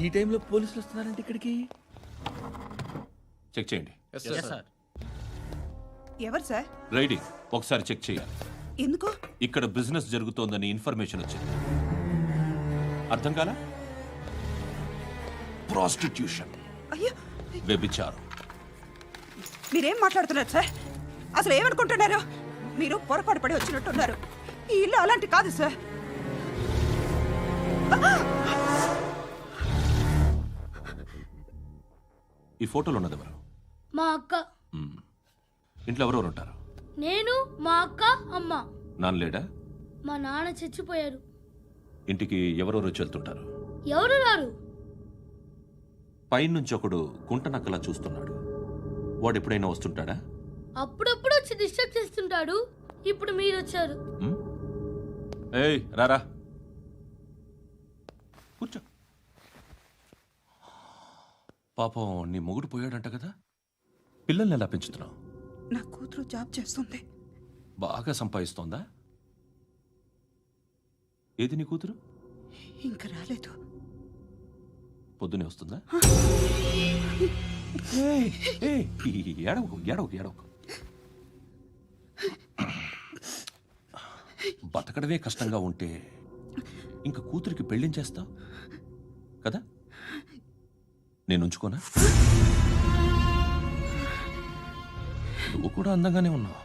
ఈ టైంలో పోలీసులు వస్తున్నారంటే ఇక్కడికి. చెక్ చేయండి. ఎవరు సార్? రైడింగ్ ఒకసారి చెక్ చేయాలి. ఎందుకు? ఇక్కడ బిజినెస్ జరుగుతోందని ఇన్ఫర్మేషన్ వచ్చింది. అర్థం కాలా? ప్రాస్టిట్యూషన్, అయ్యో, వ్యభిచారం. మీరేం మాట్లాడుతున్నారు సార్? అసలు ఏమనుకుంటున్నారు? మీరు పొరపాటు పడి వచ్చినట్టున్నారు. ఈ ఇల్లు అలాంటి కాదు సార్. ఈ ఫోటోలో ఉన్నది ఎవరు? మా అక్క. ఇంట్లో ఎవరెవరు ఉంటారు? నేను, మా అక్క, అమ్మ. నాన్న లేడా? మా నాన్న చచ్చిపోయారు. ఇంటికి ఎవరెవరు వచ్చి వెళ్తుంటారు? ఎవరు రారు. పైనుంచి ఒకడు గుంట నక్కలా చూస్తున్నాడు. వాడు ఎప్పుడైనా వస్తుంటాడా? అప్పుడప్పుడు వచ్చి డిస్టర్బ్ చేస్తుంటాడు. ఇప్పుడు మీరు వచ్చారు. ఏయ్ రారా, కూర్చో. పాపం నీ మొగుడు పోయాడంట కదా, పిల్లల్ని ఎలా పెంచుతున్నావు? నా కూతురు జాబ్ చేస్తుంది. బాగా సంపాదిస్తోందా? ఏది నీ కూతురు? ఇంకా రాలేదు. పొద్దునే వస్తుందా? ఏడవకు ఏడవకు ఏడవకు. బతకడమే కష్టంగా ఉంటే ఇంకా కూతురికి పెళ్ళించేస్తావు కదా? నేను ఉంచుకోనా? నువ్వు కూడా అందంగానే ఉన్నావు.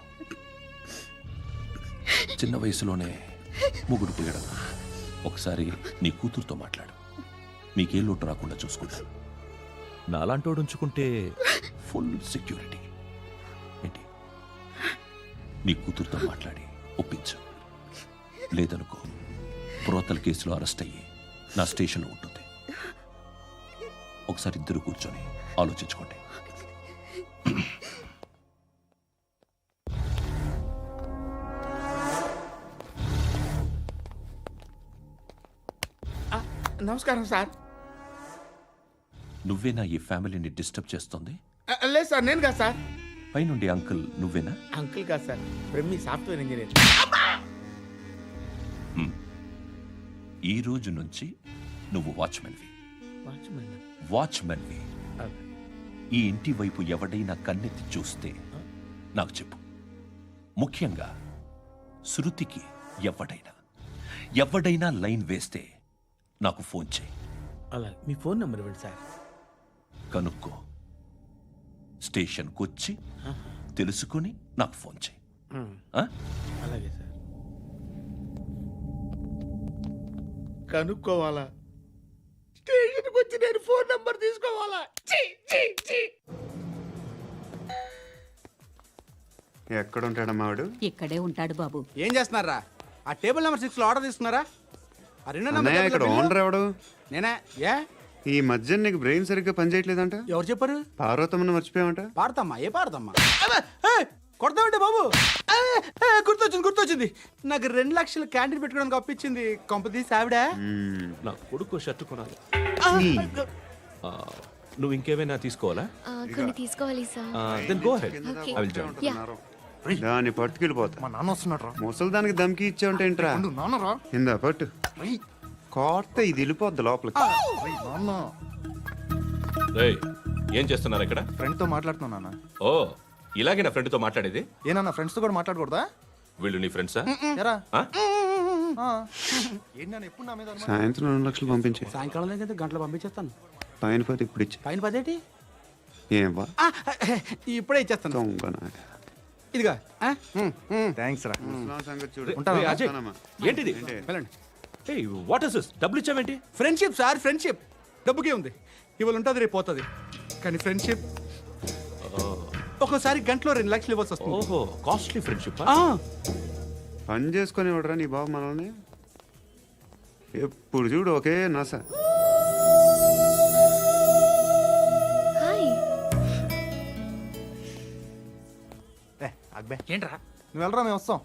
చిన్న వయసులోనే ముగ్గురు పోయడం. ఒకసారి నీ కూతురుతో మాట్లాడు. మీకే లోటు రాకుండా చూసుకుంటాను. నాలాంటోడు ఉంచుకుంటే ఫుల్ సెక్యూరిటీ. ఏంటి, నీ కూతురుతో మాట్లాడి ఒప్పించు. లేదనుకో, ప్రోతల కేసులో అరెస్ట్ అయ్యి నా స్టేషన్లో ఉంటుంది. ఒకసారి ఇద్దరు కూర్చొని ఆలోచించుకోండి. నమస్కారం సార్. నువ్వేనా ఈ ఫ్యామిలీని డిస్టర్బ్ చేస్తుంది? లేదు సార్, నేను కాదు సార్. పైనుండి అంకుల్ నువ్వేనా? అంకుల్ కాదు సార్, బ్రహ్మి సాఫ్ట్వేర్ ఇంజనీర్. ఈ రోజు నుంచి నువ్వు వాచ్మెన్వి. వాచ్మెన్వి. ఈ ఇంటి వైపు ఎవడైనా కన్నెత్తి చూస్తే నాకు చెప్పు. ముఖ్యంగా శృతికి ఎవడైనా లైన్ వేస్తే నాకు ఫోన్ చేయి. అలా మీ ఫోన్ నెంబర్ ఇవ్వండి సార్. కనుక్కో, స్టేషన్కి వచ్చి తెలుసుకుని నాకు ఫోన్ చేయి. అలాగే సార్. కనుక్కోవాలా? స్టేషన్కి వచ్చి నేను ఫోన్ నంబర్ తీసుకోవాలా? ఎక్కడ ఉంటాడమ్మా వాడు? ఇక్కడే ఉంటాడు బాబు. ఏం చేస్తున్నారా? ఆ టేబుల్ నెంబర్ 6 లో ఆర్డర్ తీసుకున్నారా? ఆ రెండో అన్నయ్య, నెంబర్ ఇక్కడ ఓనర్ ఎవడు? నేనే. ఏ ఈ మధ్య నీకు బ్రెయిన్ సరిగ్గా పనిచేయట్లేదంట. ఎవరు చెప్పారు? పార్వతమ్మను మర్చిపోయామంట. పాడతామ్మా? ఏ పాడతామ్మా? కొడతామంటే బాబు. గుర్తొచ్చింది. నాకు 2 లక్షలు క్యాంటీన్ పెట్టుకోవడానికి అప్పించింది కొంపదీసి ఆవిడ. నా కొడుకు షర్ట్ కొనాలి. నువ్వు ఇంకేమైనా తీసుకోవాలా? కొన్ని తీసుకోవాలి sir. Then go ahead. Okay. I will join. దాన్ని పట్టుకెళ్ళిపోతా. మా నాన్న వస్తున్నాడు రా. ముసలి దానికి దమ్కి ఇచ్చావంటే ఏంట్రా? నాన్నరా. ఇందా పట్టు. కోర్త ఇది వెళ్ళిపోద్ది లోపలికి. రేయ్, ఏం చేస్తున్నారు ఇక్కడ? ఫ్రెండ్ తో మాట్లాడుతున్నా నాన్న. ఓ, ఇలాగే నా ఫ్రెండ్తో మాట్లాడేది? ఏనా ఫ్రెండ్స్ తో కూడా మాట్లాడకూడదా? వీళ్ళు నీ ఫ్రెండ్సా? ఎరా ఆ? ఏంటి ఎప్పుడు నా మీద అనుమానం? సాయంత్రం 2 లక్షలు పంపించే. సాయంకాలం దగ్గర గంటలు పంపించేస్తాను. పైన పోతే ఇప్పుడు ఇచ్చే. పైన 10 ఏం వా ఇప్పుడే ఇచ్చేస్తాను. దొంగనా. ఇదిగా థ్యాంక్స్ రా. ముసలాం సంగతి చూడు. ఉంటాను. రేయ్, అజయ్, ఉంటానమ్మా. ఏంటిది? వెళ్ళండి. ఏయ్, వాట్ ఇస్ దిస్? డబ్బులు ఇచ్చావేంటి? Friendship sir, friendship. డబ్బుకే ఉంది. ఇవాళ ఉంటుంది, రేపు పోతుంది. కానీ ఫ్రెండ్షిప్ ఒక్కోసారి గంటలో 2 లక్షలు ఇవ్వాల్సి వస్తుంది. ఓహో, కాస్ట్లీ ఫ్రెండ్షిప్. పని చేసుకొని ఇవ్వడరా నీ బాబు మనల్ని? ఎప్పుడు చూడు ఒకే నస. ఏంట్రా నువ్వు వెళ్ళరా, మేము వస్తాం.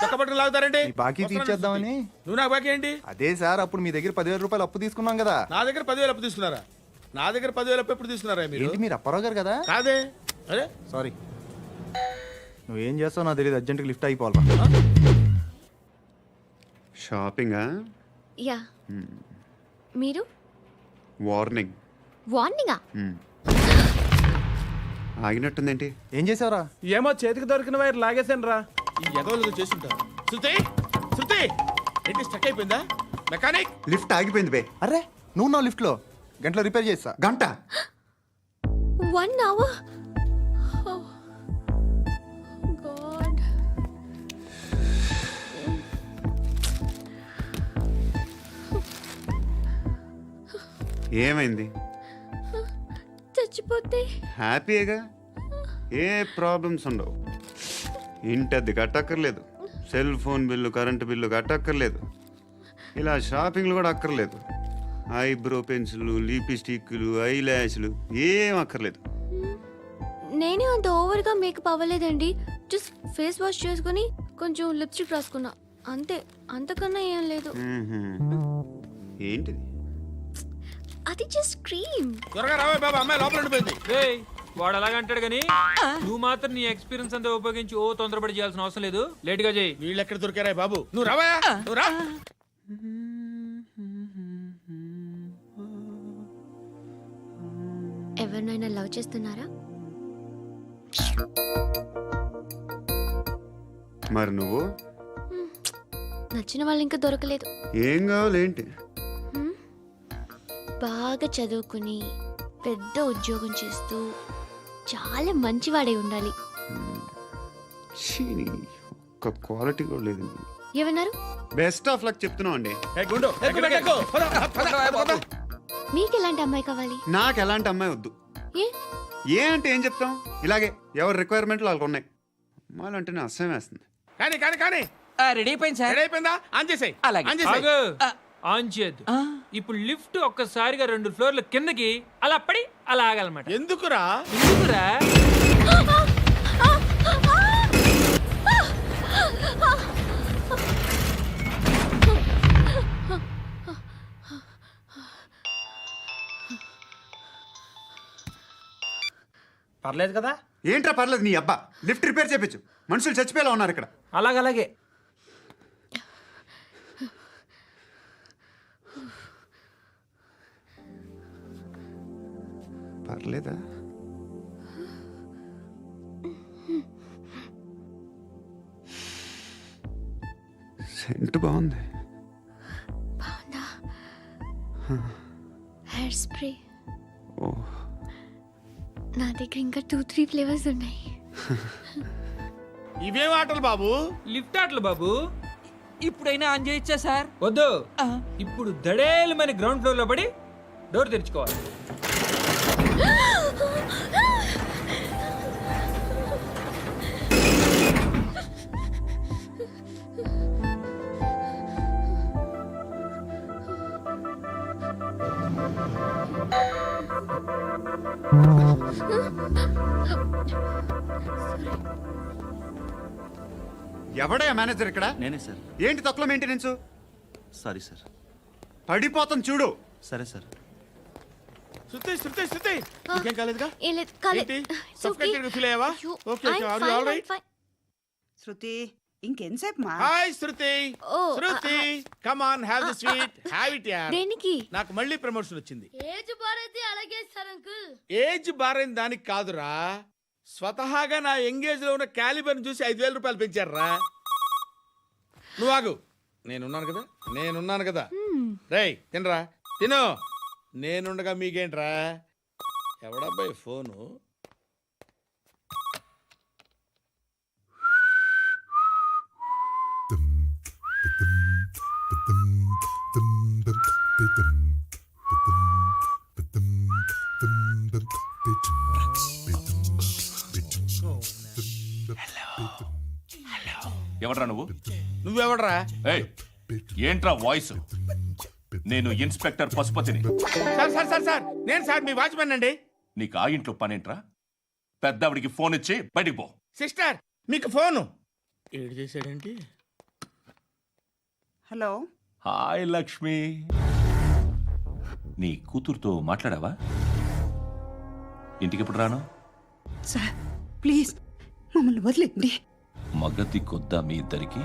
చక్కబట్టుకు లాగుతారండి. బాకీ తీర్చేద్దామని. నువ్వు నాకు బాకీ ఏంటి? అదే సార్, అప్పుడు మీ దగ్గర 10,000 రూపాయలు అప్పు తీసుకున్నాం కదా. నా దగ్గర 10,000 అప్పు తీసుకున్నారా? నా దగ్గర 10,000 అప్పు ఎప్పుడు తీసుకున్నారా మీరు? ఏంటి మీరు అప్పారావు గారు కదా? కాదే. అరే సారీ. నువ్వేం చేస్తావు నాకు తెలియదు, అర్జెంట్గా లిఫ్ట్ అయిపోవాలి. షాపింగా? యా మీరు వార్నింగ్. వార్నింగా? ఆగినట్టుందేంటి? ఏం చేసావురా? ఏమో చేతికి దొరికిన వైర్ లాగేసాను రా. ఈ ఎగవలు చేస్తుంటారు. శృతి శృతి ఏంటి స్టక్ అయిపోయిందా? మెకానిక్ లిఫ్ట్ ఆగిపోయింది బే. అరే నువ్వు నా లిఫ్ట్ లో గంటలో రిపేర్ చేస్తా. గంట 1 hour? Oh, God. ఏమైంది? చచ్చిపోతే హ్యాపీగా, ఏ ప్రాబ్లమ్స్ ఉండవు. ఇంటి అద్దె కట్టక్కర్లేదు, cell phone bill, current bill కట్టక్కర్లేదు, ఇలా షాపింగ్లు కూడా అక్కర్లేదు. ఐబ్రో పెన్సిల్లు, లిప్స్టిక్లు, ఐ ల్యాష్లు ఏం అక్కర్లేదు. నేనే అంత ఓవర్గా మేకప్ అవ్వలేదండి. జస్ట్ ఫేస్ వాష్ చేసుకుని కొంచెం లిప్స్టిక్ రాసుకున్నా అంతే, అంతకన్నా ఏం లేదు. ఏంటిది? అది జస్ట్ క్రీమ్. త్వరగా రావే బాబా, అమ్మాయి లోపల ఉండిపోయింది. వాడు అలాగంటాడు కానీ నువ్వు మాత్రం నీ ఎక్స్పీరియన్స్ అంతా ఉపయోగించి తొందరపడి చేయాల్సిన అవసరం లేదు. లేట్ గా చేయి. వీళ్ళు ఎక్కడ దొరికారా బాబు? నువ్వు రావా, నువ్వు రా. ఎవరినైనా లవ్ చేస్తున్నారా? మరి నువ్వు? నచ్చిన వాళ్ళు ఇంకా దొరకలేదు. ఏం కావాలి ఏంటి? బాగా చదువుకుని పెద్ద ఉద్యోగం చేస్తూ చాలా మంచివాడే ఉండాలి. ఒక్క క్వాలిటీ కూడా లేదు. ఏమన్నారు? బెస్ట్ ఆఫ్ లక్ చెప్తున్నావు అండి. గుండు మీకు ఎలాంటి అమ్మాయి కావాలి? నాకు ఎలాంటి అమ్మాయి వద్దు. ఏ అంటే ఏం చెప్తాం, ఇలాగే ఎవరి రిక్వైర్మెంట్లు వాళ్ళకు ఉన్నాయి. అమ్మాయిలు అంటేనే అసహ్యం వేస్తుంది. కానీ కానీ కానీ రెడీ అయిపోయింది సార్. రెడీ అయిపోయిందా? ఆన్ చేసేయ్. అలాగే. ఆన్ చేసేయ్. ఆన్ చేయద్దు. ఇప్పుడు లిఫ్ట్ ఒక్కసారిగా 2 ఫ్లోర్ల కిందకి అలా పడి అలా ఆగాలన్నమాట. ఎందుకురా? ఎందుకురా? పర్లేదు కదా? ఏంట్రా పర్లేదు నీ అబ్బా. లిఫ్ట్ రిపేర్ చేయించు, మనుషులు చచ్చిపోయేలా ఉన్నారు ఇక్కడ. అలాగే పర్లేదా? సెంట్ బాగుంది. బాగుందా? Hair spray. ఓ, నా దగ్గర ఇంకా 2-3 ఫ్లేవర్స్ ఉన్నాయి. ఇవేం ఆటలు బాబు? లిఫ్ట్ ఆటలు బాబు. ఇప్పుడైనా ఆన్ చేయొచ్చా సార్? వద్దు. ఇప్పుడు దడేలు మన గ్రౌండ్ ఫ్లోర్ లో పడి డోర్ తెరుచుకోవాలి. ఎవడయ్యా మేనేజర్ ఇక్కడ? నేనే సార్. ఏంటి తక్కువ మెయింటెనెన్స్? Sorry sir. పడిపోతాం చూడు. సరే సార్. శృతి శృతి శృతి ఇంకేం కాలేదుగా? ఏం లేదు, కాలేదు. ఏంటి? It's okay. Suffocated feel అయ్యావా? అయ్యో, Okay, okay. I'm Are you fine, all right? I'm fine. శృతి ఇంకెంతసేపు మా? Hi Shruti. Oh, Shruti come on, have the sweet, have it యార్. దేనికి? నాకు మళ్ళీ ప్రమోషన్ వచ్చింది. ఏజ్ బారైతే అలాగే సార్ అంకుల్. ఏజ్ బారైన దానికి కాదురా, స్వతహాగా నా ఎంగేజ్ లో ఉన్న క్యాలిబర్ చూసి 5,000 రూపాయలు పెంచారా. నువ్వు ఆగు, నేనున్నాను కదా. రేయ్ తినరా, తిను. నేనుండగా మీకేంట్రా? ఎవడబ్బాయి ఫోను? ఎవడ్రా నువ్వు? నువ్వెవడరా? ఏయ్, ఏంట్రా వాయిస్? నేను ఇన్స్పెక్టర్ పశుపతిని. సార్ నేను సార్ మీ వాచ్మెన్ అండి. నీకు ఆ ఇంట్లో పనేంట్రా? పెద్దవిడికి ఫోన్ ఇచ్చి బయటికి పో. సిస్టర్ మీకు ఫోను. ఏడు చేశాడేంటి? హలో. హాయ్ లక్ష్మి. నీ కూతురుతో మాట్లాడావా? ఇంటికి ఎప్పుడు రాను? సార్ ప్లీజ్ మమ్మల్ని వదిలేండి. మగతి కొద్దా మీ ఇద్దరికి?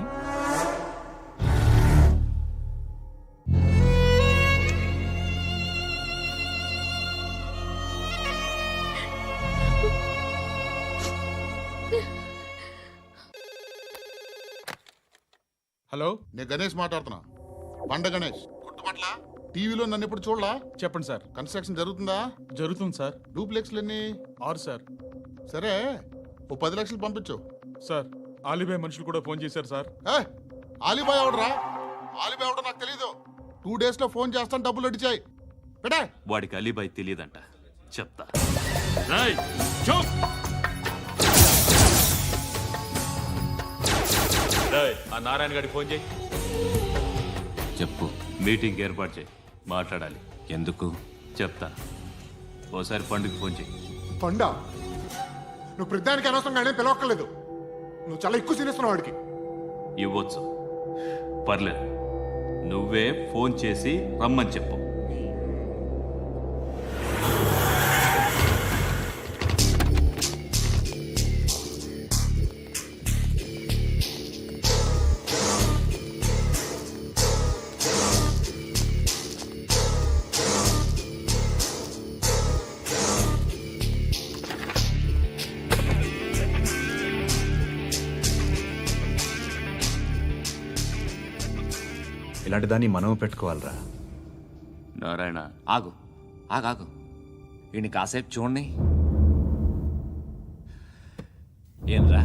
హలో నేను గణేష్ మాట్లాడుతున్నా. బండ గణేష్ గుర్తుపట్ల టీవీలో నన్ను ఎప్పుడు చూడలా? చెప్పండి సార్. కన్స్ట్రక్షన్ జరుగుతుందా? జరుగుతుంది సార్. డూప్లెక్స్లు ఎన్ని? 6 సార్. సరే, ఓ 10 లక్షలు పంపించు. సార్ ఆలిబాయ్ మనుషులు కూడా ఫోన్ చేశారు సార్. ఆలిబాయ్ ఎవడరా? ఆలిబాయ్ ఎవడో నాకు తెలీదు. 2 days లో ఫోన్ చేస్తాను, డబ్బులు అడిచాయి పెడే. వాడికి అలీబాయ్ తెలియదంట, చెప్తా. రేయ్, చూప్. రేయ్, ఆ నారాయణ గారికి ఫోన్ చేయి. చెప్పు. మీటింగ్ ఏర్పాటు చేయి, మాట్లాడాలి. ఎందుకు చెప్తా. ఓసారి పండుగ ఫోన్ చేయి. పండా, నువ్వు ప్రతిదానికి అనవసరంగానే పిలవక్కర్లేదు. నువ్వు చాలా ఎక్కువ సీనిస్తున్నావు వాడికి. ఇవ్వచ్చు, పర్లేదు. నువ్వే ఫోన్ చేసి రమ్మని చెప్పు. ఇలాంటి దాన్ని మనం పెట్టుకోవాలరా. నారాయణ, ఆగు ఆగాగు, వీడిని కాసేపు చూడండి. ఏంరా,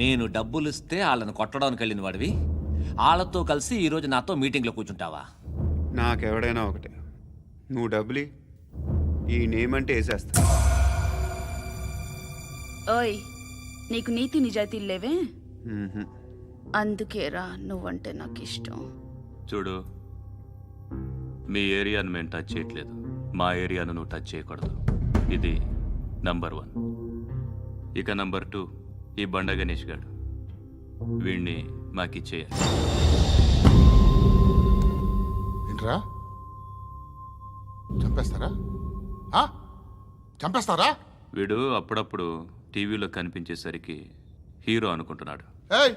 నేను డబ్బులు ఇస్తే వాళ్ళని కొట్టడానికి వెళ్ళిన వాడివి, వాళ్ళతో కలిసి ఈరోజు నాతో మీటింగ్లో కూర్చుంటావా? నాకెవడైనా ఒకటే. నువ్వు డబ్బులి, ఈ నేమ్ అంటే వేసేస్తా. ఓయ్, నీకు నీతి నిజాయితీలు లేవే? మ్మ్హ్మ్. అందుకేరా నువ్వంటే నాకు ఇష్టం. చూడు, మీ ఏరియాను మేము టచ్ చేయట్లేదు, మా ఏరియాను నువ్వు టచ్ చేయకూడదు. ఇది నంబర్ 1. ఇక నంబర్ 2, ఈ బండ గణేష్ గారు. వీణ్ణి మాకిచ్చేయాలి. ఏంట్రా, చంపేస్తారా? చంపేస్తారా? వీడు అప్పుడప్పుడు టీవీలో కనిపించేసరికి హీరో అనుకుంటున్నాడు. ఏయ్,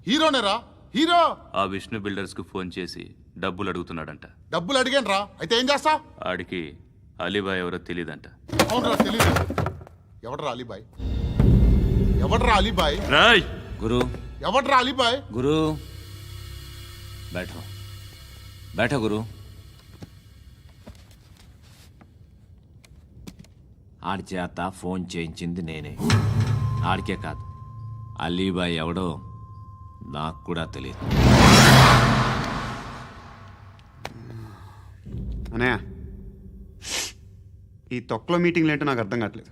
హీరోనేరా, హీరో. ఆ విష్ణు బిల్డర్స్కు ఫోన్ చేసి డబ్బులు అడుగుతున్నాడంట. డబ్బులు అడిగాను రా, అయితే ఏం చేస్తా? ఆడికి అలీబాయ్ ఎవరో తెలియదంట. అవునరా, తెలీదు. ఎవడరా అలీబాయ్? ఎవడరా అలీబాయ్? రాయ్ గురు, ఎవడరా అలీబాయ్? గురు बैठो बैठो గురు. ఆడి చేత ఫోన్ చేయించింది నేనే. ఆడికే కాదు, అలీబాయ్ ఎవడో నాకు కూడా తెలియదు. అనయ్య, ఈ తొక్కలో మీటింగ్లు ఏంటో నాకు అర్థం కావట్లేదు.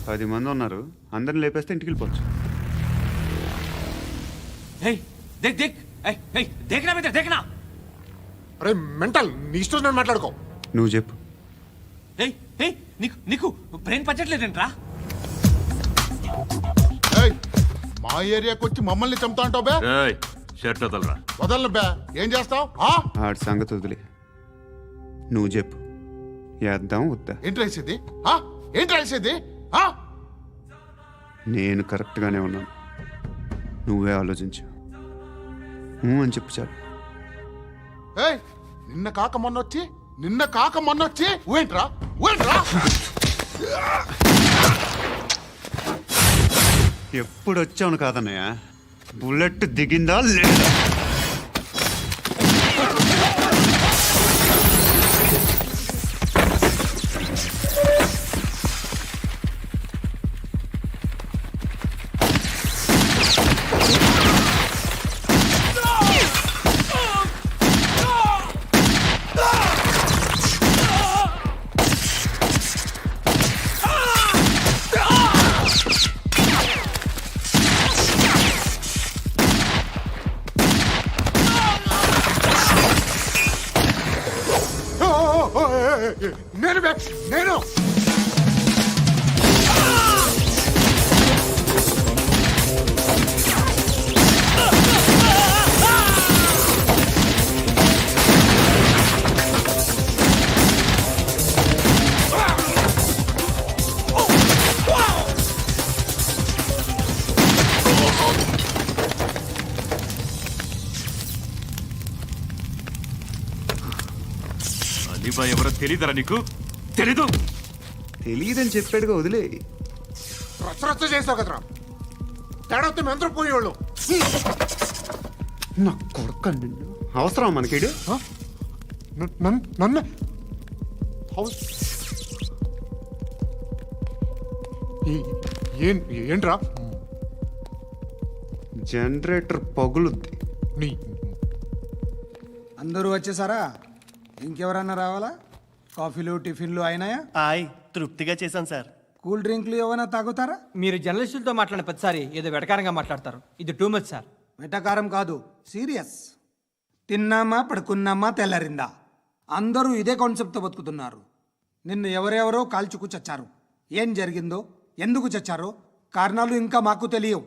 10 మంది ఉన్నారు, అందరిని లేపేస్తే ఇంటికి వెళ్ళిపోవచ్చు. దేక్ దేక్, దేఖనా బేటా దేఖనా. అరే మెంటల్, నీ ఇష్టం నేను మాట్లాడుకో. నువ్వు చెప్పు. నీకు నీకు బ్రెయిన్ పచ్చట్లేదంట్రా. ఏయ్, మా ఏరియాకి వచ్చి మమ్మల్ని చంపుతా అంటావు బే? రాయ్, షర్ట్ వదలరా. వదలను బే. ఏం చేస్తావు? ఆడి సంగతి వదిలే, నువ్వు చెప్పు. వేద్దాం వద్దా? ఏంటి రాసేది? ఏంటి రాసేది? నేను కరెక్ట్గానే ఉన్నాను, నువ్వే ఆలోచించు. అని చెప్పు చాలు. ఏయ్, నిన్న కాక మొన్నొచ్చి ఊయంట్రా. ఎప్పుడు వచ్చావును కాదన్నయ్య, బుల్లెట్ దిగిందా లేదా? నేను అలీబాయ్ ఎవరో తెలీదరా నీకు? తెలీదు? తెలియదని చెప్పాడుగా, వదిలే. రచ్చ చేసావు కదరా. తేడా వస్తే మెంతరం పోయేవాళ్ళు. నా కొడుకు నిన్ను అవసరం మనకిడు నన్ను హౌస్ ఏంట్రా జనరేటర్ పగులుద్ది. నీ అందరూ వచ్చేసారా? ఇంకెవరన్నా రావాలా? కాఫీలు టిఫిన్లు అయినాయా? తృప్తిగా చేశాను సార్. కూల్ డ్రింక్లు ఏమైనా తాగుతారా? మీరు జర్నలిస్టులతో మాట్లాడిన ప్రతిసారి ఏదో వెటకారంగా మాట్లాడతారు. ఇది టూ మచ్ సార్. వెటకారం కాదు, సీరియస్. తిన్నామా పడుకున్నామా తెల్లరిందా, అందరూ ఇదే కాన్సెప్ట్తో బతుకుతున్నారు. నిన్ను ఎవరెవరో కాల్చుకు చచ్చారు. ఏం జరిగిందో, ఎందుకు చచ్చారో కారణాలు ఇంకా మాకు తెలియవు.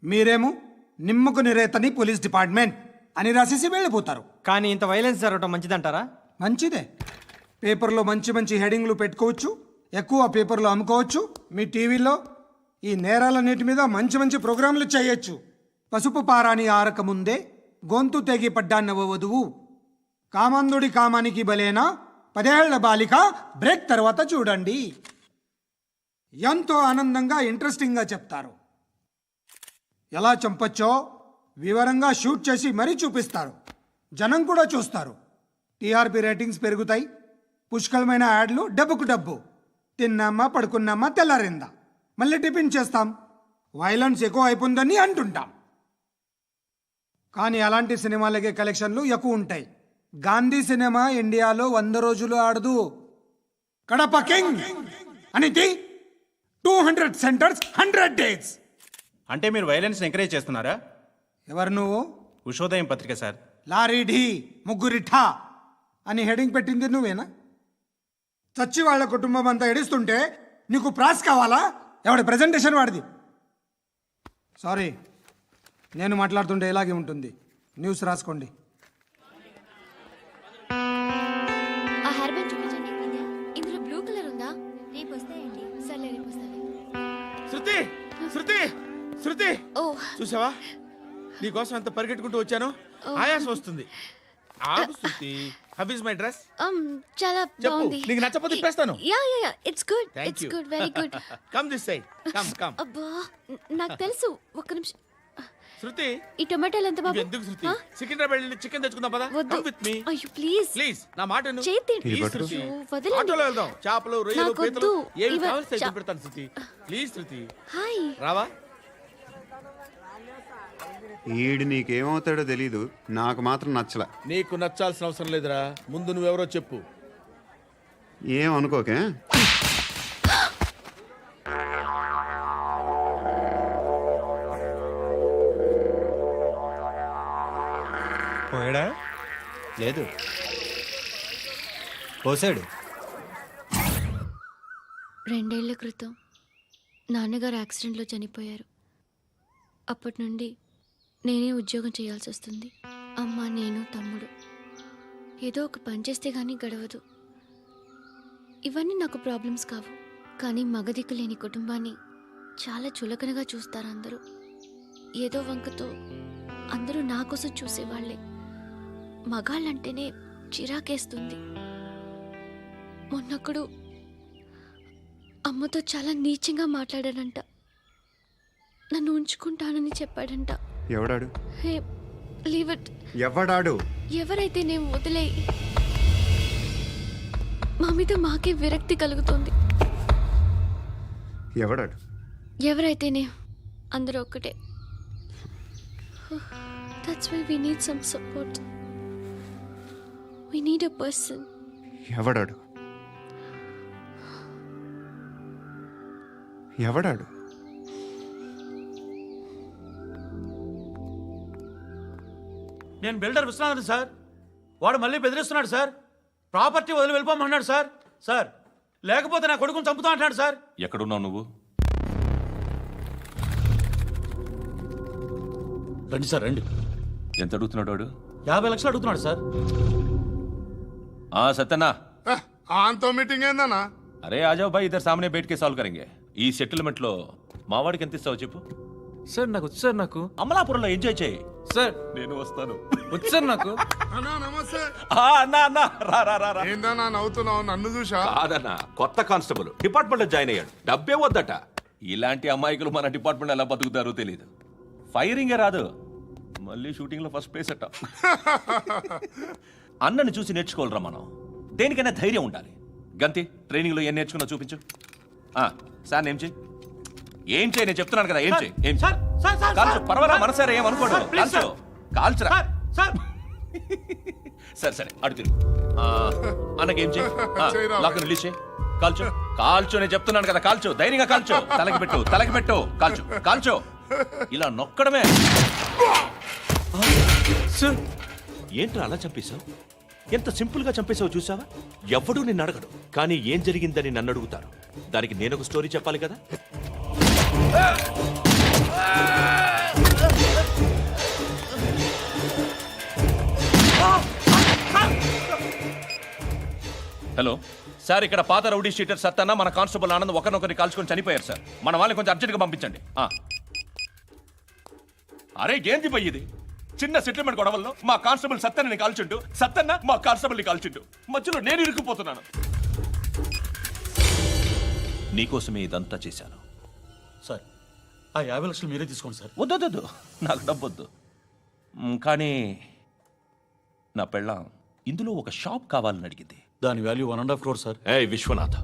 మీరేమో నిమ్మకు నిరేతని పోలీస్ డిపార్ట్మెంట్ అని రాసేసి వెళ్ళిపోతారు. కానీ ఇంత వైలెన్స్ జరగడం మంచిదంటారా? మంచిదే. పేపర్లో మంచి మంచి హెడింగ్లు పెట్టుకోవచ్చు, ఎక్కువ పేపర్లు అమ్ముకోవచ్చు. మీ టీవీలో ఈ నేరాలన్నిటి మీద మంచి మంచి ప్రోగ్రాంలు చేయొచ్చు. పసుపు పారాని ఆరక ముందే గొంతు తెగి పడ్డాన్నవ వధువు, కామందుడి కామానికి బలేనా 10 ఏళ్ల బాలిక బ్రేక్ తర్వాత చూడండి. ఎంతో ఆనందంగా ఇంట్రెస్టింగ్గా చెప్తారు. ఎలా చంపచ్చో వివరంగా షూట్ చేసి మరీ చూపిస్తారు. జనం కూడా చూస్తారు. టీఆర్పీ రేటింగ్స్ పెరుగుతాయి. పుష్కలమైన యాడ్లు, డబ్బుకు డబ్బు. తిన్నామా పడుకున్నామా తెల్లారిందా, మళ్ళీ టిఫిన్ చేస్తాం. వైలెన్స్ ఎక్కువ అయిపోయిందని అంటుంటాం. కానీ అలాంటి సినిమాలకే కలెక్షన్లు ఎక్కువ ఉంటాయి. గాంధీ సినిమా ఇండియాలో 100 రోజులు ఆడదు. కడప కింగ్ అనేది 200 సెంటర్స్ 100 డేస్. అంటే మీరు వైలెన్స్ ఎంకరేజ్ చేస్తున్నారా? ఎవరు నువ్వు? ఉషోదయం పత్రిక సార్. లారీ ఢీ ముగ్గురిఠా అని హెడింగ్ పెట్టింది నువ్వేనా? చచ్చి వాళ్ళ కుటుంబం అంతా ఎడుస్తుంటే నీకు ప్రాస్ కావాలా? ఎవడి ప్రజెంటేషన్ వాడిది. సారీ, నేను మాట్లాడుతుంటే ఇలాగే ఉంటుంది. న్యూస్ రాసుకోండి. ఆ హెయిర్ బ్యాండ్ చూపించండి. ఇందులో బ్లూ కలర్ ఉందా? రేపు వస్తాయండి. సర్లే, రేపు వస్తాయి. శృతి శృతి శృతి, ఓ చూసావా నీకోసం ఎంత పరిగెట్టుకుంటూ వచ్చాను. ఆయాసం వస్తుంది. ఆగు Shruti. How is my dress? చాలా చెప్పు. బాగుంది. నీకు నచ్చకపోతే తిప్పేస్తాను. Yeah yeah yeah, it's good. Thank it's you. Good, very good. Come this side. Come come. అబ్బా, నాకు తెలుసు. ఒక్క నిమిషం. శృతి, ఈ టొమాటోలు ఎంత బాబు? ఎందుకు శృతి? సికింద్రాబాద్ వెళ్ళి చికెన్ తెచ్చుకుందాం పదా. వద్దు. కమ్ విత్ మీ అయ్యో ప్లీజ్ ప్లీజ్. నా మాట విను. చేతి Please, శృతి. వదలండి. ఆటోలో వెళ్దాం. చేపలు, రొయ్యలు, నాకు పీతలు వద్దు. ఏమి ఇవ- కావాలి చా- పెడతాను శృతి. Please Shruti. హాయ్. రావా? ఈడు నీకేమవుతాడో తెలీదు, నాకు మాత్రం నచ్చలా. నీకు నచ్చాల్సిన అవసరం లేదురా. ముందు నువ్వెవరో చెప్పు. ఏం అనుకోకే. పోయాడా? లేదు, పోసాడు. 2 ఏళ్ల క్రితం నాన్నగారు యాక్సిడెంట్లో చనిపోయారు. అప్పటి నుండి నేనే ఉద్యోగం చేయాల్సి వస్తుంది. అమ్మ, నేను, తమ్ముడు ఏదో ఒక పని చేస్తే కానీ గడవదు. ఇవన్నీ నాకు ప్రాబ్లమ్స్ కావు. కానీ మగదిక్కు లేని కుటుంబాన్ని చాలా చులకనగా చూస్తారు అందరూ. ఏదో వంకతో అందరూ నా కోసం చూసేవాళ్లే. మగాళ్ళంటేనే చిరాకేస్తుంది. మొన్నొక్కడు అమ్మతో చాలా నీచంగా మాట్లాడాడంట. నన్ను ఉంచుకుంటానని చెప్పాడంట. ఎవడాడు? హే, లీవ్ ఇట్. ఎవడాడు? ఎవరైతే నేను వదిలే. మా మీద మాకే విరక్తి కలుగుతుంది. ఎవడాడు? ఎవరైతేనే అందరూ ఒక్కటే. That's why we need some support. We need a person. ఎవడాడు? ఎవడాడు? నేను బిల్డర్ విశ్వనాథన్ సార్. వాడు మళ్ళీ బెదిరిస్తున్నాడు సార్. ప్రాపర్టీ వదిలి వెళ్ళిపోమన్నాడు సార్. సార్, లేకపోతే నా కొడుకుని చంపుతా అంటున్నాడు సార్. ఎక్కడున్నావు నువ్వు? రండి సార్, రండి. ఎంత అడుగుతున్నాడు వాడు? 50 లక్షలు అడుగుతున్నాడు సార్. సత్యనా, ఆంతో మీటింగ్ ఏందన్నా? అరే ఆజావ్ భాయ్, ఇద్దరు సామనే బయట కే సాల్వ్ కరెంగే. ఈ సెటిల్మెంట్ లో మావాడికి ఎంత ఇస్తావు చెప్పు. సార్ నాకు వచ్చు సార్. నాకు అమలాపురంలో ఎంజాయ్ చేయి. సార్ నేను వస్తాను. వచ్చు సార్. నాకు అన్నా నమస్తే. అన్నా అన్నా, రా రా రా రా. ఏందన్నా నవ్వుతున్నావు? నన్ను చూసా? కాదన్నా, కొత్త కానిస్టేబుల్ డిపార్ట్మెంట్ లో జాయిన్ అయ్యాడు. డబ్బే వద్దట. ఇలాంటి అమాయకులు మన డిపార్ట్మెంట్ ఎలా బతుకుతారో తెలియదు. ఫైరింగే రాదు, మళ్ళీ షూటింగ్లో ఫస్ట్ ప్లేస్ అట్ట. అన్నని చూసి నేర్చుకోవాలరా మనం. దేనికైనా ధైర్యం ఉండాలి. గంతి ట్రైనింగ్లో ఏం నేర్చుకున్నా చూపించు. సార్ ఏం చేయి, ఏం చేయి, నేను చెప్తున్నాను కదా, ఏం చేయి, ఏం చేయి. కాల్చు, పర్వాలా, మనసారా ఏమనుకోడు, కాల్చు, కాల్చురా. సరే సరే, అడు తిరుగు. అన్నకేం చేయి, లాక్ రిలీజ్ చేయి, కాల్చు, కాల్చు, నేను చెప్తున్నాను కదా, కాల్చు, ధైర్యంగా కాల్చు, తలకి పెట్టు, తలకి పెట్టు, కాల్చు, కాల్చు, ఇలా నొక్కడమే. ఏంట్రా అలా చంపేశావు? ఎంత సింపుల్ గా చంపేశావు చూసావా? ఎవడూ నిన్ను అడగడు, కానీ ఏం జరిగిందని నన్ను అడుగుతారు. దానికి నేను ఒక స్టోరీ చెప్పాలి కదా. హలో సార్, ఇక్కడ పాత రౌడీ షీటర్ సత్తన్న మన కానిస్టేబుల్ ఆనంద్ ఒకరినొకరిని కాల్చుకొని చనిపోయారు సార్. మన వాళ్ళని కొంచెం అర్జెంట్గా పంపించండి. అరే ఏంది పోయి ఇది? చిన్న సెటిల్మెంట్ గొడవల్లో మా కానిస్టేబుల్ సత్తన్నని కాల్చుంటూ, సత్తన్న మా కానిస్టేబుల్ని కాల్చుంటూ, మధ్యలో నేను ఇరుక్కుపోతున్నాను. నీకోసమే ఇదంతా చేశాను సార్. ఆ 50 లక్షలు మీరే తీసుకోండి సార్. వద్దొద్దు, నాకు డబ్బొద్దు. కానీ నా పెళ్ళాం ఇందులో ఒక షాప్ కావాలని అడిగింది. దాని వాల్యూ 1.5 crore సార్. ఏ విశ్వనాథ,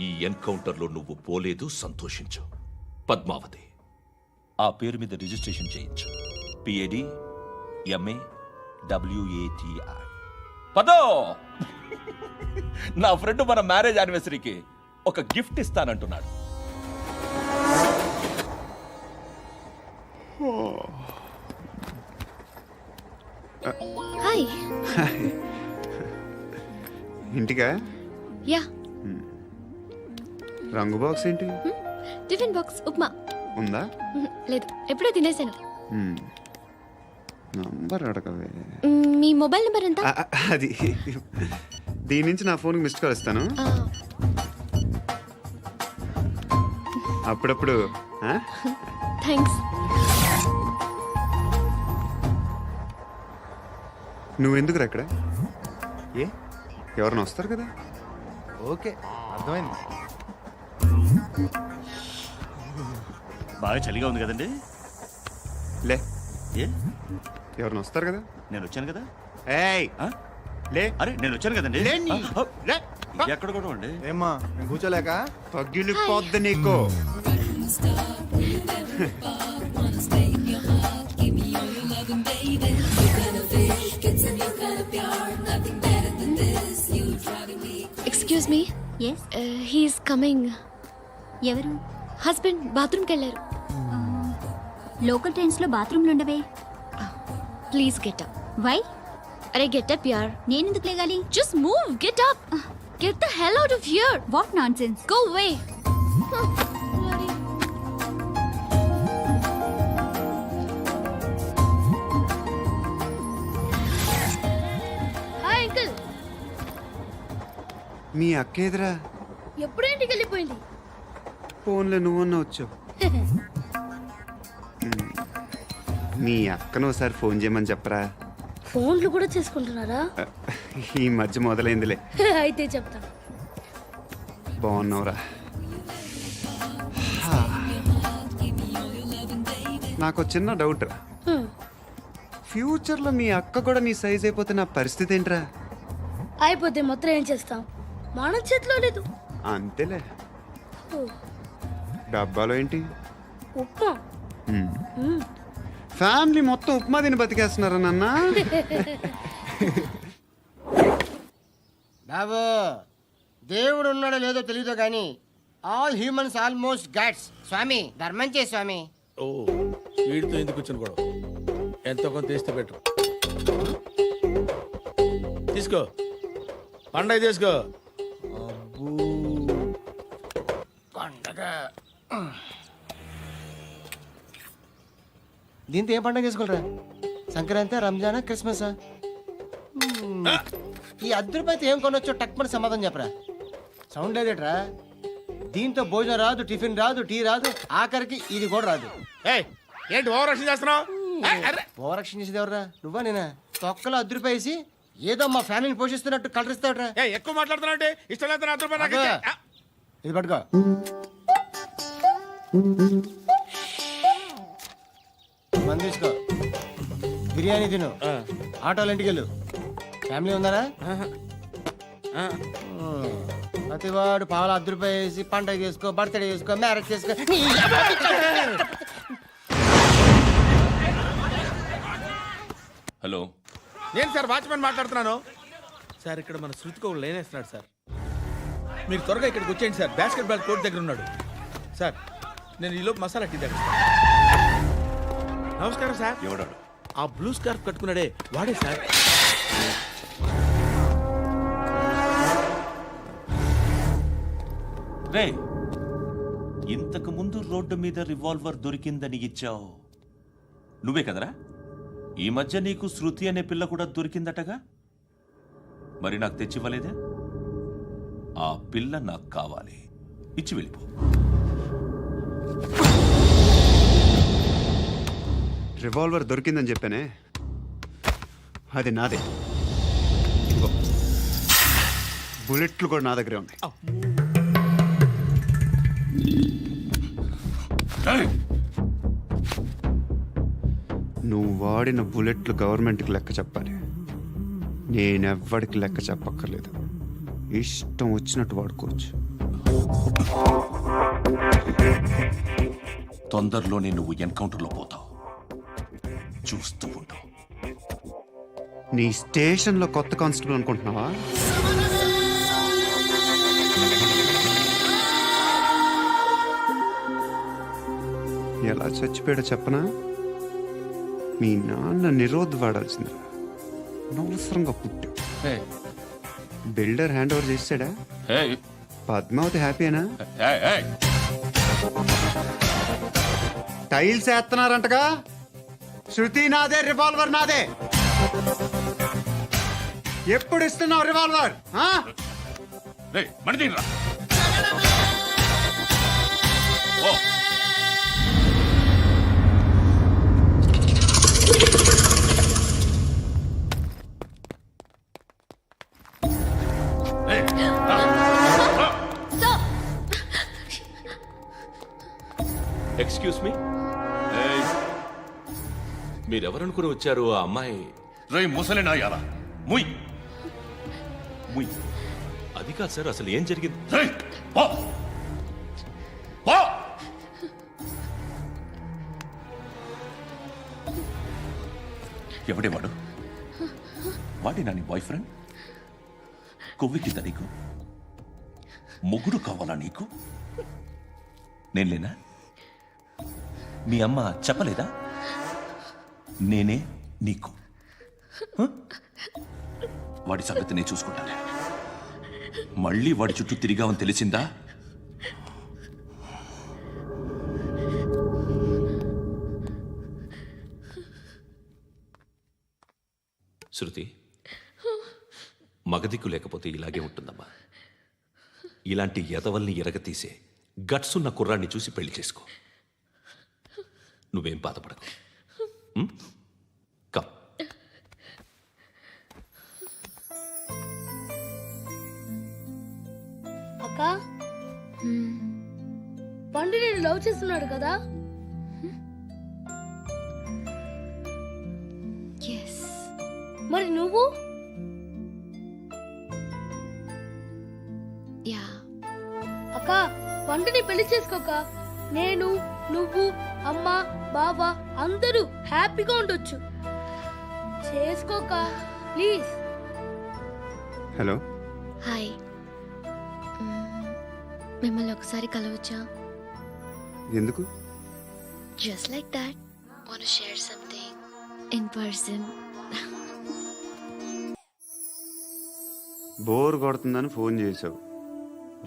ఈ ఎన్కౌంటర్లో నువ్వు పోలేదు, సంతోషించు. పద్మావతి ఆ పేరు మీద రిజిస్ట్రేషన్ చేయించు. PAD MA WATI. పదో, నా ఫ్రెండ్ మన మ్యారేజ్ యానివర్సరీకి ఒక గిఫ్ట్ ఇస్తానంటున్నాడు. హాయ్. ఇంటికా? యా. రంగు బాక్స్ ఏంటి? Tiffin box upma. ఉందా? లేదు, ఎప్పుడో తినేసాను. నంబర్ అడగవే. మీ మొబైల్ నెంబర్ ఎంత? అది దీని నుంచి నా ఫోన్కి మిస్డ్ కాల్ ఇస్తాను. అప్పుడప్పుడు. థ్యాంక్స్. నువ్వెందుకు అక్కడ? ఏ ఎవరైనా వస్తారు కదా. ఓకే, అర్థమైంది. బాగా చలిగా ఉంది కదండి. లే, ఏ ఎవరైనా వస్తారు కదా. నేను వచ్చాను కదా. ఏయ్ లే. అరే నేను వచ్చాను కదండి. ఎక్కడ కూడా అండి. ఏమ్మా నేను కూర్చోలేక? పగిలిపోద్ది నీకు. Excuse me. Yes. He's coming. ఎవరు? హస్బెండ్ బాత్రూమ్కి వెళ్ళారు. లోకల్ ట్రైన్స్ లో బాత్రూమ్లు ఉండవే. Please get up. వై? అరే గెట్ అప్ యార్. నేనెందుకు లేగాలి? Just move, get up. Get the hell out of here. What nonsense. Go away. Hi uncle. మీ అక్క ఎదురా? ఎప్పుడు ఇంటికి వెళ్ళిపోయింది? ఫోన్లో నువ్వన్నా వచ్చావు. మీ అక్కను ఒకసారి ఫోన్ చేయమని చెప్పరా. ఫోన్లు కూడా చేసుకుంటున్నారా? ఈ మధ్య మొదలైందిలే. అయితే చెప్తా. బాగున్నావురా? నాకు చిన్న డౌట్ రా. ఫ్యూచర్లో మీ అక్క కూడా నీ సైజ్ అయిపోతే నా పరిస్థితి ఏంట్రా? అయిపోతే మొత్తం ఏం చేస్తాం? మన చేతిలో లేదు. అంతేలే. డబ్బాలో ఏంటి? ఉప్మా. ఫ్యామిలీ మొత్తం ఉప్మా తిని బతికేస్తున్నారా నాన్న? బాబు, దేవుడు ఉన్నాడో లేదో తెలియదు కానీ ఆల్ హ్యూమన్స్ ఆల్మోస్ట్ గాడ్స్. స్వామి ధర్మం చే స్వామి. ఓ, వీడితో ఎందుకు వచ్చిన గొడవ? ఎంతో కొంత తీస్తే పెట్టు. తీసుకో, పండగ తీసుకో. పండగ దీంతో ఏం పండగ చేసుకోలేరా? సంక్రాంతి, రంజానా, క్రిస్మసా? ఈ ₹10 ఏం కొనొచ్చో టక్మని సమాధానం చెప్పరా. సౌండ్ లేదేట్రా? దీంతో భోజనం రాదు, టిఫిన్ రాదు, టీ రాదు, ఆఖరికి ఇది కూడా రాదు. ఏంటి ఓవర్ యాక్షన్ చేస్తున్నావు? ఓవరాక్షన్ చేసేది ఎవరా? నువ్వా నేనా? తొక్కలో ₹10 వేసి ఏదో మా ఫ్యామిలీని పోషిస్తున్నట్టు కలరిస్తావుట్రా. ఎక్కువ మాట్లాడుతున్నావు. ఇష్టం లేదు రూపాయలు. ఇది పట్టుకో. మంది తీసుకో. బిర్యానీ తిను ఆటోలు ఇంటికి వెళ్ళు ఫ్యామిలీ ఉన్నారా ప్రతివాడు పావులు ₹10 వేసి పండగ చేసుకో బర్త్డే చేసుకో మ్యారేజ్ చేసుకో హలో నేను సార్ వాచ్మెన్ మాట్లాడుతున్నాను సార్. ఇక్కడ మన శృతికో లేనేస్తున్నాడు సార్. మీరు త్వరగా ఇక్కడికి వచ్చేయండి సార్. బాస్కెట్ బాల్ కోర్ట్ దగ్గర ఉన్నాడు సార్. నేను ఈలోపు మసాలా టీ దగ్గర. నమస్కారం సార్. ఎవడాడు? ఆ బ్లూ స్కార్ఫ్ కట్టుకున్నాడే వాడే సార్. రే ఇంతకు ముందు రోడ్డు మీద రివాల్వర్ దొరికిందని ఇచ్చావు నువ్వే కదరా? ఈ మధ్య నీకు శృతి అనే పిల్ల కూడా దొరికిందటగా, మరి నాకు తెచ్చివ్వలేదే? ఆ పిల్ల నాకు కావాలి, ఇచ్చి వెళ్ళిపో. రివాల్వర్ దొరికిందని చెప్పానే, అది నాదే. ఇదిగో, బుల్లెట్లు కూడా నా దగ్గరే ఉన్నాయి. నువ్వు వాడిన బుల్లెట్లు గవర్నమెంట్కి లెక్క చెప్పాలి. నేనెవ్వడికి లెక్క చెప్పక్కర్లేదు. ఇష్టం వచ్చినట్టు వాడుకోవచ్చు. తొందరలోనే నువ్వు ఎన్కౌంటర్లో పోతావు, చూస్తూ ఉంటావు. నీ స్టేషన్లో కొత్త కానిస్టేబుల్ అనుకుంటున్నావా? ఎలా చచ్చిపోయాడో చెప్పనా? మీ నాన్న నిరోధ్ వాడాల్సింది, అనవసరంగా పుట్టావు. బిల్డర్ హ్యాండ్ ఓవర్ చేసాడా? పద్మావతి హ్యాపీనా? టైల్స్ వేస్తున్నారంటగా. శృతి నాదే, రివాల్వర్ నాదే. ఎప్పుడు ఇస్తున్నావు రివాల్వర్? ఎక్స్క్యూజ్ మీ, మీరెవరనుకుని వచ్చారు? ఆ అమ్మాయి రేయ్ ముసలి నాయాలా, ముయ్ ముయ్. అది కాదు సార్, అసలు ఏం జరిగింది? రేయ్, పో, పో. ఎవడే వాడు? వాడి నా నీ బాయ్ ఫ్రెండ్? కొవ్వికింద నీకు? మొగుడు కావాలా నీకు? నేను లేనా? మీ అమ్మ చెప్పలేదా నేనే నీకు? వాడి సంగతి నేను చూసుకుంటానే. మళ్ళీ వాడి చుట్టూ తిరిగావని తెలిసిందా? శృతి, మగదిక్కు లేకపోతే ఇలాగే ఉంటుందమ్మా. ఇలాంటి ఎదవల్ని ఎరగతీసే గట్స్ ఉన్న కుర్రాన్ని చూసి పెళ్లి చేసుకో. నువ్వేం బాధపడకు. కమ్. అక్క, పండు నేను లవ్ చేస్తున్నాడు కదా? మరి నువ్వు? అక్క, పండుని పెళ్లి చేసుకోక నేను, నువ్వు, అమ్మ, బావ అందరూ హ్యాపీగా ఉండొచ్చు. చేసుకోక ప్లీజ్. Hello, hi. మిమ్మల్ని ఒకసారి కలవచ్చా? ఎందుకు? Just like that. Want to share something in person. Bore కొడుతుందని ఫోన్ చేసావు,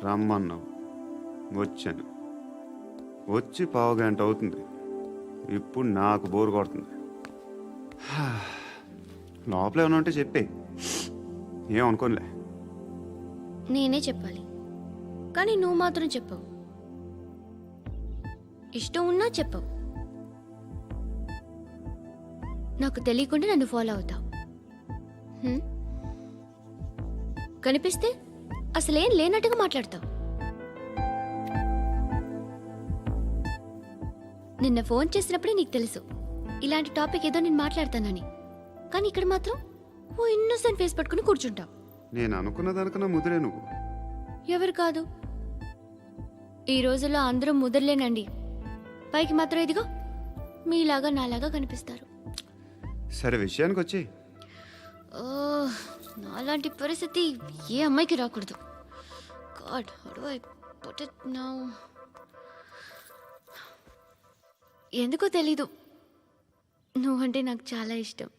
రమ్మన్నావు, వచ్చాను. వచ్చి 1/2 గంట అవుతుంది. ఇప్పుడు నాకు బోర్ కొడుతుంది. లోపల ఏమైనా ఉంటే చెప్పే, ఏమనుకోనిలే. నేనే చెప్పాలి, కానీ నువ్వు మాత్రం చెప్పవు. ఇష్టం ఉన్నా చెప్పవు. నాకు తెలియకుండా నన్ను ఫాలో అవుతావు. కనిపిస్తే అసలేం లేనట్టుగా మాట్లాడతావు. నిన్న ఫోన్ చేసినప్పుడే నీకు తెలుసు ఇలాంటి టాపిక్ ఏదో నేను మాట్లాడతానని. కానీ ఇక్కడ మాత్రం ఓ ఇన్నోసెంట్ ఫేస్ పట్టుకుని కూర్చుంటావు. నేను అనుకున్న దానికన్నా ముదిరే నువ్వు. ఎవరు కాదు, ఈ రోజుల్లో అందరూ ముదరలేనండి. పైకి మాత్రం ఇదిగో మీలాగా నాలాగా కనిపిస్తారు. సరే విషయానికి వచ్చి ఓ, నాలాంటి పరిస్థితి ఏ అమ్మాయికి రాకూడదు. God, how do I put it now? ఎందుకో తెలీదు, నువ్వంటే నాకు చాలా ఇష్టం.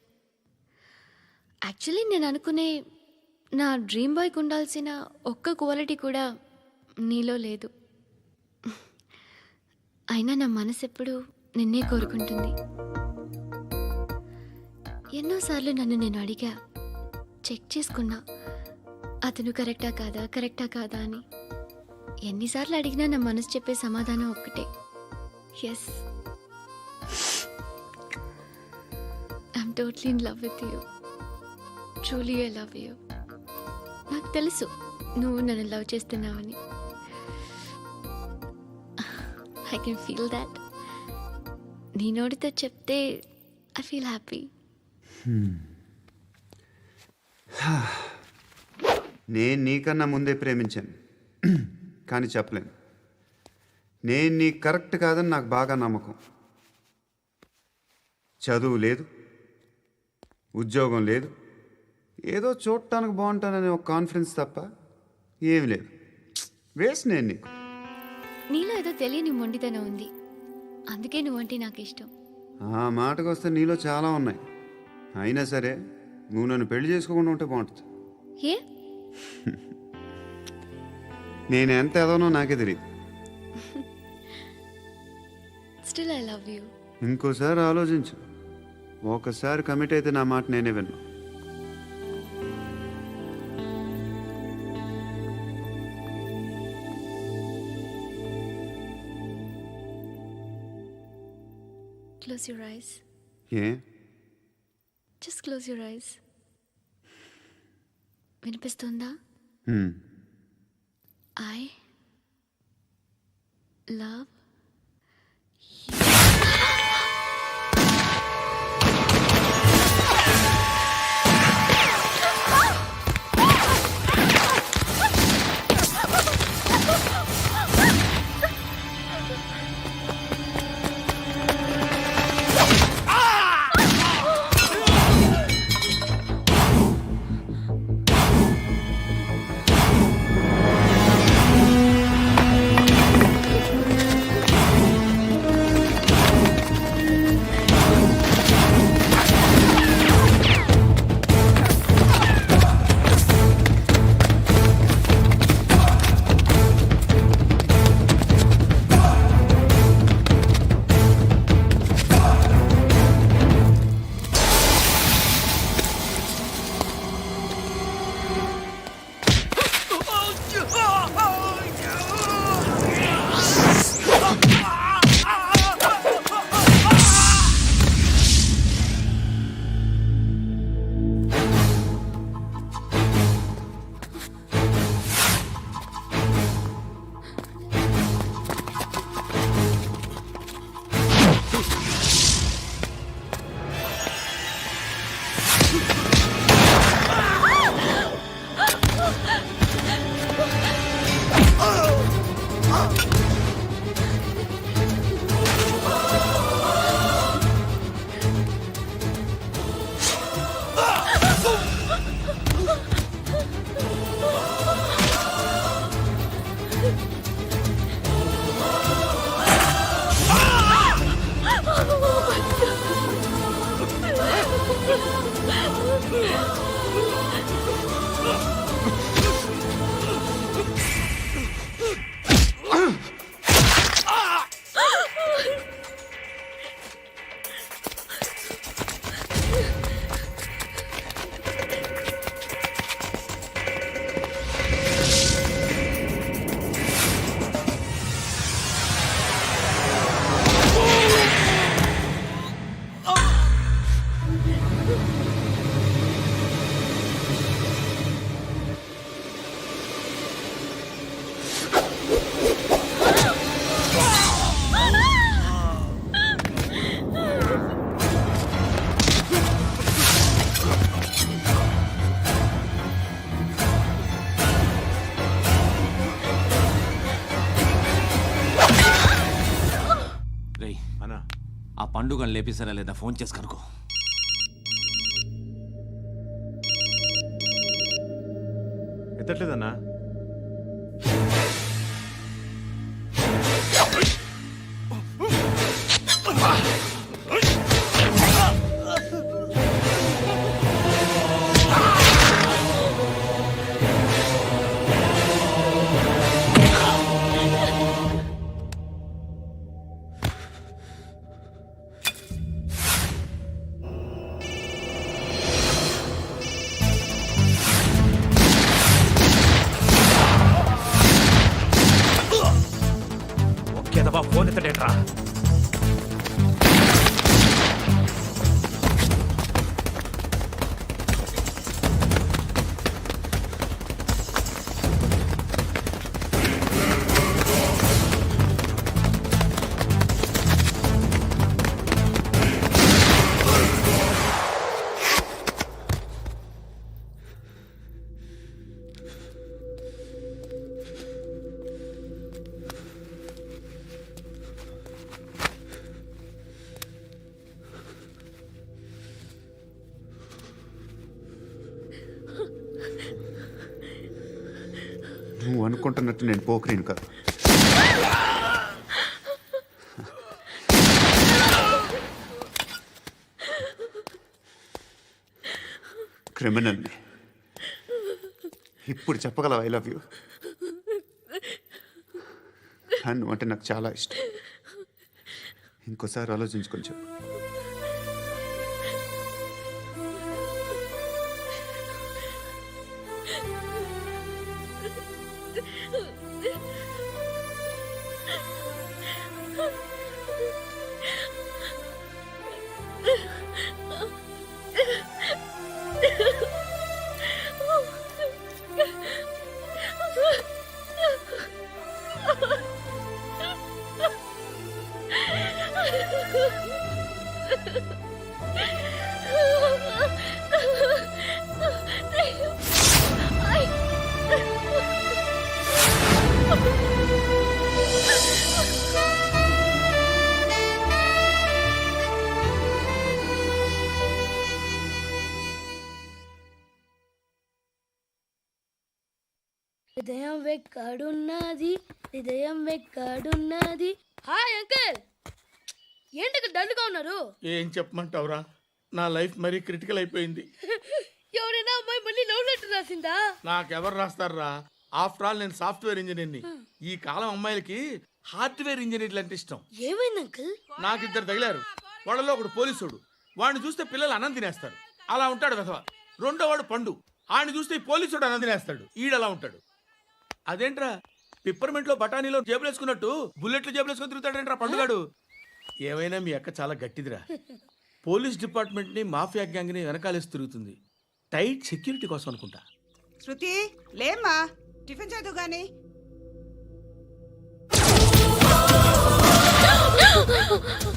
యాక్చువల్లీ నేను అనుకునే నా డ్రీమ్ బాయ్కి ఉండాల్సిన ఒక్క క్వాలిటీ కూడా నీలో లేదు. అయినా నా మనసు ఎప్పుడు నిన్నే కోరుకుంటుంది. ఎన్నోసార్లు నన్ను నేను అడిగా, చెక్ చేసుకున్నా అతను కరెక్టా కాదా అని. ఎన్నిసార్లు అడిగినా నా మనసు చెప్పే సమాధానం ఒక్కటే, yes, I'm totally in love with you. Truly I love you. నాకు తెలుసు నువ్వు నన్ను లవ్ చేస్తున్నావని. I can feel that. నీ నోటితో చెప్తే ఐ ఫీల్ హ్యాపీ. నేను నీకన్నా ముందే ప్రేమించాను, కానీ చెప్పలేను. నేను నీకు కరెక్ట్ కాదని నాకు బాగా నమ్మకం. చదువు లేదు, ఉద్యోగం లేదు, ఏదో చూడటానికి బాగుంటాననే ఒక కాన్ఫిడెన్స్ తప్ప ఏమి లేదు. వేస్ట్ నేను నీకు. నీలో ఏదో తెలియని మొండితనం ఉంది, అందుకే నువ్వంటే నాకు ఇష్టం. ఆ మాటకు వస్తే నీలో చాలా ఉన్నాయి. అయినా సరే నువ్వు నన్ను పెళ్లి చేసుకోకుండా ఉంటే బాగుంటుంది. ఏ? నేను ఎంత ఎదవనో నాకే తెలియదు. Still I love you. ఇంకోసారి ఆలోచించు. ఒకసారి కమిట్ అయితే నా మాట నేనే విన్నా. Close your eyes. A? Just close your eyes. వినిపిస్తుందా? I love పండుగ లేపేసారా లేదా ఫోన్ చేసి కనుకో. ఎత్తట్లేదన్నా. ఒకేదవా ఫోన్ ఎత్తడేట్రా. నువ్వు అనుకుంటున్నట్టు నేను పోకరీను కదా. క్రిమినల్ని. ఇప్పుడు చెప్పగలవు ఐ లవ్ యూ. నువ్వు అంటే నాకు చాలా ఇష్టం. ఇంకోసారి ఆలోచించుకొని చెప్పు. హృదయం వెక్కడున్నది, హృదయం వెక్కడున్నది. హాయ్ అంకుల్, ఏంటి డల్గా ఉన్నారు? ఏం చెప్పమంటావురా, నా లైఫ్ మరీ క్రిటికల్ అయిపోయింది. ఎవరైనా అమ్మాయి మళ్ళీ లవ్ లెటర్ రాసిందా? నాకెవరు రాస్తారా? ఆఫ్టర్ ఆల్ నేను సాఫ్ట్వేర్ ఇంజనీర్ని. ఈ కాలం అమ్మాయిలకి హార్డ్వేర్ ఇంజనీర్లు అంటే ఇష్టం. ఏమైంది అంకుల్? నాకు ఇద్దరు తగిలారు. వాళ్ళలో ఒకడు పోలీసుడు. వాడిని చూస్తే పిల్లలు అన్నం తినేస్తారు, అలా ఉంటాడు వెధవ. రెండో వాడు పండు. ఆడిని చూస్తే ఈ పోలీసుడు అన్నం తినేస్తాడు, ఈడలా ఉంటాడు. అదేంట్రా పిప్పర్మెంట్ లో బఠానీలో జేబులు వేసుకున్నట్టు బుల్లెట్లు జేబులు వేసుకుని తిరుగుతాడేంట్రా పండుగాడు. ఏమైనా మీ అక్క చాలా గట్టిదిరా. పోలీస్ డిపార్ట్మెంట్ ని మాఫియా గ్యాంగ్ ని వెనకాలేసి తిరుగుతుంది. టైట్ సెక్యూరిటీ కోసం అనుకుంటా. శృతి లేమ్మా, టిఫిన్ చేద్దు గాని.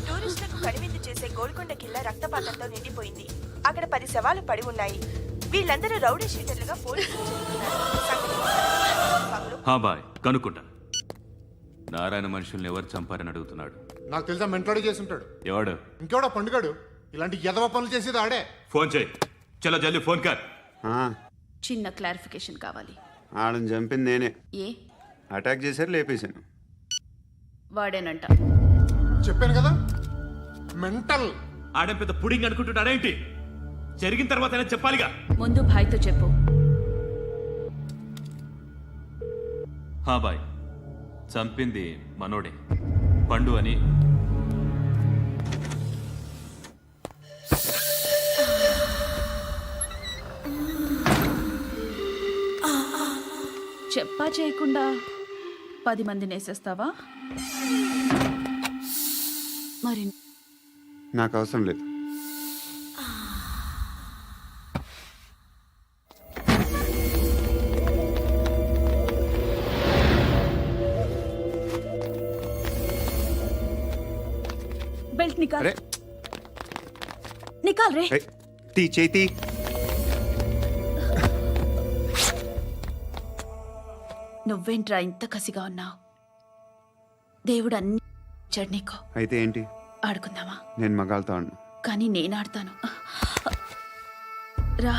టూరిస్టులకు కనువిందు చేసే గోల్కొండ కిల్లా రక్తపాతంతో నిండిపోయింది. అక్కడ 10 శవాలు పడి ఉన్నాయి. వీళ్ళందరూ రౌడీ షీటర్లుగా పోలీసులు హా బాయ్, కనుక్కుంటా. నారాయణ మనుషుల్ని ఎవరు చంపారని అడుగుతున్నాడు. నాకు తెలుసా మెంటలాడి చేసి ఉంటాడు. ఎవడు? ఇంకెవడా పండుగాడు. ఇలాంటి ఎదవ పనులు చేసేది ఆడే. ఫోన్ చేయి. చలో జల్దీ ఫోన్ కర్. చిన్న క్లారిఫికేషన్ కావాలి. ఆడని చంపింది నేనే. ఏ అటాక్ చేశారు, లేపేశాను. వాడేనంట. చెప్పాను కదా మెంటల్. ఆడే పెద్ద పుడింగ్ అనుకుంటున్నాడేంటి? జరిగిన తర్వాత చెప్పాలిగా. ముందు భాయ్తో చెప్పు. హా బాయ్, చంపింది మనోడే, పండు అని. చెప్పా చేయకుండా 10 మందిని వేసేస్తావా? మరి నాకు అవసరం లేదు. బెల్ట్ నికాల్. నికాల్ రే. తీ చేతి. నువ్వేంట్రా ఇంత కసిగా ఉన్నావు? దేవుడు అన్ని ఇచ్చాడు నీకు. అయితే ఏంటి? ఆడుకుందామా? నేను మగాళ్ళతో ఆడను. కానీ నేను ఆడతాను. రా.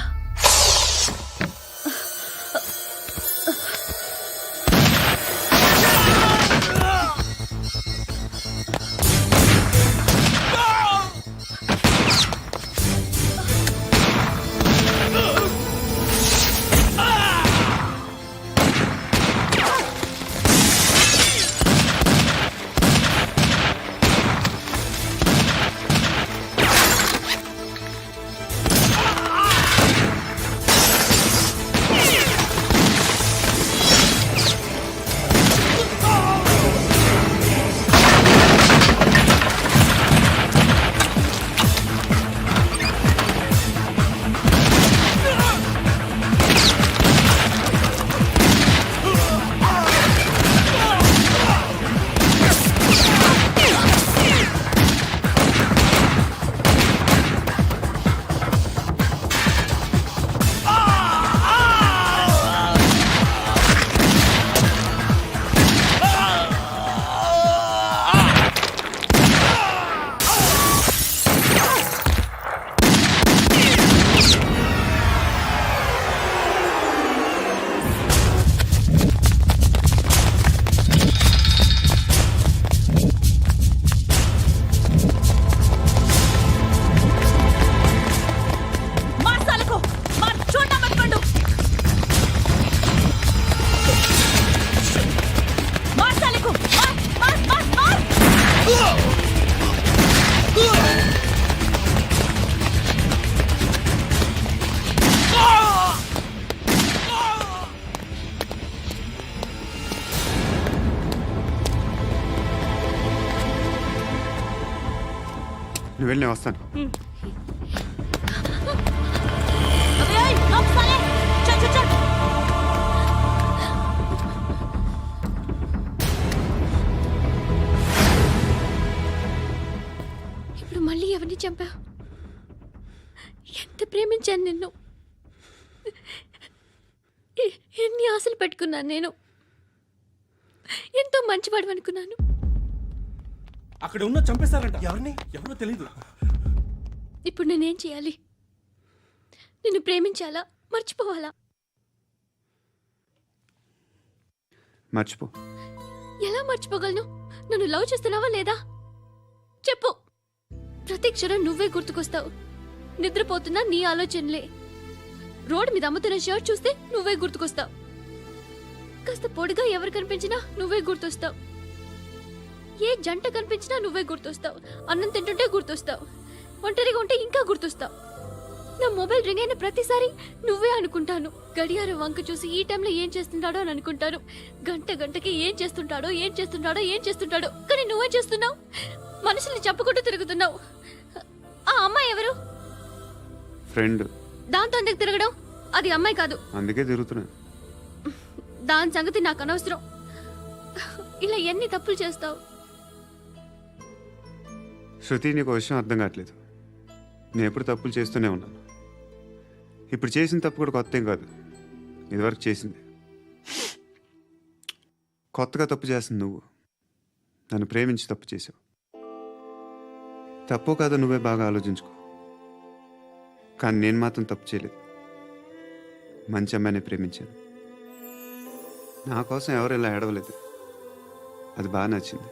నువ్వు వెళ్ళి నేను వస్తాను. ఇప్పుడు మళ్ళీ ఎవరిని చంపా? ఎంత ప్రేమించాను నిన్ను, ఎన్ని ఆశలు పెట్టుకున్నాను నేను. ఎంతో మంచివాడు అనుకున్నాను. అక్కడ ఉన్న చంపేస్తారంట. ఎవరిని? ఎవరో తెలీదు. ఇప్పుడు నేనేం చేయాలి? నిన్ను ప్రేమించాలా, మర్చిపోవాలా? మర్చిపో. ఎలా మర్చిపోగలను? నన్ను లవ్ చేస్తున్నావా లేదా చెప్పు. ప్రతి క్షణం నువ్వే గుర్తుకొస్తావు. నిద్రపోతున్నా నీ ఆలోచనలే. రోడ్డు మీద అమ్ముతున్న షర్ట్ చూస్తే నువ్వే గుర్తుకొస్తావు. కాస్త పొడిగా ఎవరు కనిపించినా నువ్వే గుర్తొస్తావు. ఏ జంట కనిపించినా నువ్వే గుర్తొస్తావు. అన్నం తింటుంటే గుర్తొస్తావు. ఒంటరిగా ఉంటే ఇంకా గుర్తొస్తావు. నా మొబైల్ రింగ్ అయిన ప్రతిసారి నువ్వే అనుకుంటాను. గడియారం వంక చూసి ఈ టైంలో ఏం చేస్తుంటాడో అని అనుకుంటాను. గంట గంటకి ఏం చేస్తుంటాడో కానీ నువ్వే చేస్తున్నావు. మనుషుల్ని చెప్పుకుంటూ తిరుగుతున్నావు. ఆ అమ్మాయి ఎవరు? ఫ్రెండ్. దాంతో ఎందుకు తిరగడం? అది అమ్మాయి కాదు. అందుకే తిరుగుతున్నా. దాని సంగతి నాకు అనవసరం. ఇలా ఎన్ని తప్పులు చేస్తావు? శృతి, నీకు విషయం అర్థం కావట్లేదు. నేను ఎప్పుడు తప్పులు చేస్తూనే ఉన్నాను. ఇప్పుడు చేసిన తప్పు కూడా కొత్త ఏం కాదు, ఇదివరకు చేసింది. కొత్తగా తప్పు చేస్తుంది నువ్వు. నన్ను ప్రేమించి తప్పు చేసావు. తప్పు కాదో నువ్వే బాగా ఆలోచించుకో. కానీ నేను మాత్రం తప్పు చేయలేదు. మంచి అమ్మాయిని ప్రేమించాను. నా కోసం ఎవరు ఇలా ఏడవలేదు. అది బాగా నచ్చింది.